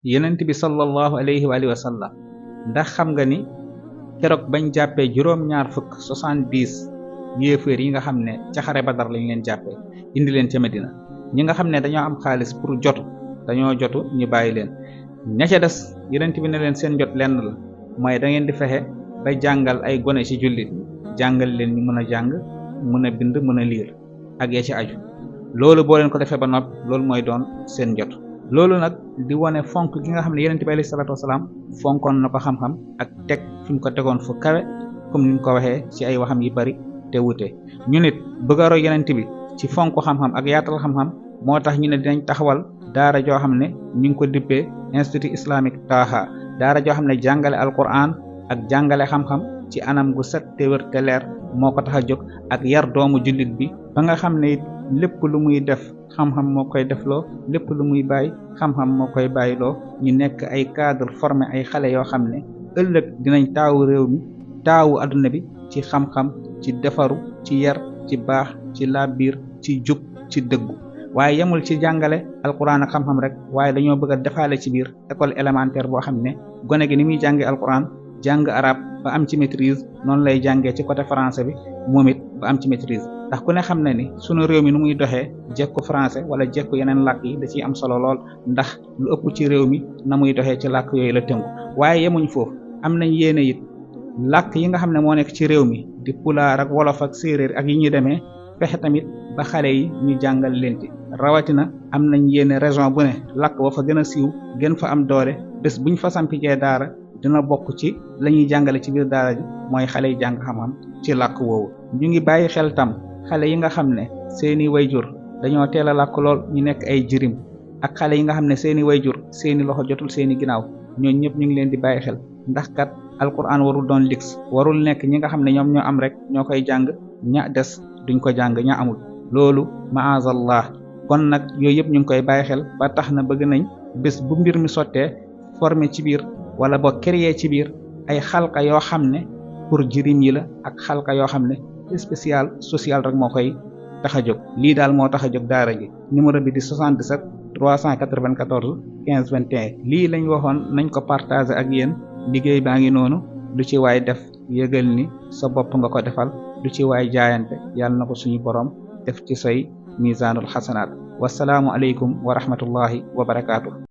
yonent bi sallallahu alayhi wa alihi wa sallam ndax xam nga ni keroog bañ jàppee juróom-ñaar fukk 70 yéeféer yi nga xam ne ca xare Badar lañ leen jàppee indi leen ca Medina ñi nga xam ne dañoo am xaalis pour dañoo jotu ñu bàyyi leen ña ca des yonent bi ne leen seen jot lenn la mooy da ngeen di fexe ba jàngal ay gone ci jullit jàngal leen ñu mën a jàng mën a bind mën a liir ak ya ci aju loolu boo leen ko defee ba noppi loolu mooy doon seen jot loolu nag di wane fonk gi nga xam ne yonent bi alayhi salaatu wasalaam fonkoon na ko xam-xam ak teg fi mu ko tegoon fu kawe comme ni mu ko waxee ci ay waxam yi bari te wute ñu nit bëgg a roy yonent bi ci fonk xam-xam ak yaatal xam-xam moo tax ñu ne dinañ taxawal daara joo xam ne ñu ngi ko dippee institut islamique Taha daara joo xam ne jàngale alquran ak jàngale xam-xam ci anam gu set te wér te leer moo ko tax a jóg ak yar doomu jullit bi ba nga xam ne it lépp lu muy def xam-xam moo koy defloo lépp lu muy bàyyi xam-xam moo koy bàyyiloo ñu nekk ay cadre formé ay xale yoo xam ne ëllëg dinañ taawu réew mi taawu adduna bi ci xam-xam ci defaru ci yar ci baax ci laabiir ci jub ci dëggu waaye yemul ci jàngale alquran ak xam-xam rek waaye dañoo bëgg a defaale ci biir école élémentaire boo xam ne gone gi ni muy jànge alquran jàng arab ba am ci maîtrise noonu lay jàngee ci côté français bi moom it ba am ci maîtrise ndax ku ne xam na ni sunu réew mi nu muy doxee jekku français wala jekku yeneen làkk yi da ciy am solo lool ndax lu ëpp ci réew mi na muy doxee ci làkk yooyu la tënku waaye yemuñ foofu am nañ yéene it làkk yi nga xam ne moo nekk ci réew mi di pulaar ak wolof ak séeréer ak yi ñuy demee fexe tamit ba xale yi ñu jàngal leen ci rawatina am nañ yéene région bu ne làkk ba fa gën a siiw gën fa am doole bés buñ fa sampijee daara dina bokk ci la ñuy jàngale ci biir daara ji mooy xale yi jàng xam-xam ci làkk woowu ñu ngi bàyyi xel tam xale yi nga xam ne seeni wayjur dañoo teel a làkk lool ñu nekk ay jirim ak xale yi nga xam ne seeni wayjur seeni loxo jotul seeni ginnaaw ñooñu ñëpp ñu ngi leen di bàyyi xel ndax kat alquran warul doon lix warul nekk ñi nga xam ne ñoom ñoo am rek ñoo koy jàng ña des duñ ko jàng ña amul loolu maazallah kon nag yooyu yëpp ñu ngi koy bàyyi xel ba tax na bëgg nañ bés bu mbir mi sottee formé ci biir wala boo créer ci biir ay xalqa yoo xam ne pour jirim yi la ak xalqa yoo xam ne spécial social rek moo koy tax a jóg lii daal moo tax a jóg daara ji numéro bi di 77 394 15 21 lii lañ waxoon nañ ko partager ak yéen liggéey baa ngi noonu lu ci waay def yëgal ni sa bopp nga ko defal lu ci waay jaayante yàlla na ko suñu borom def ci say misaanul xasanaat wasalaamu aleykum wa rahmatullahi wa barakaatu.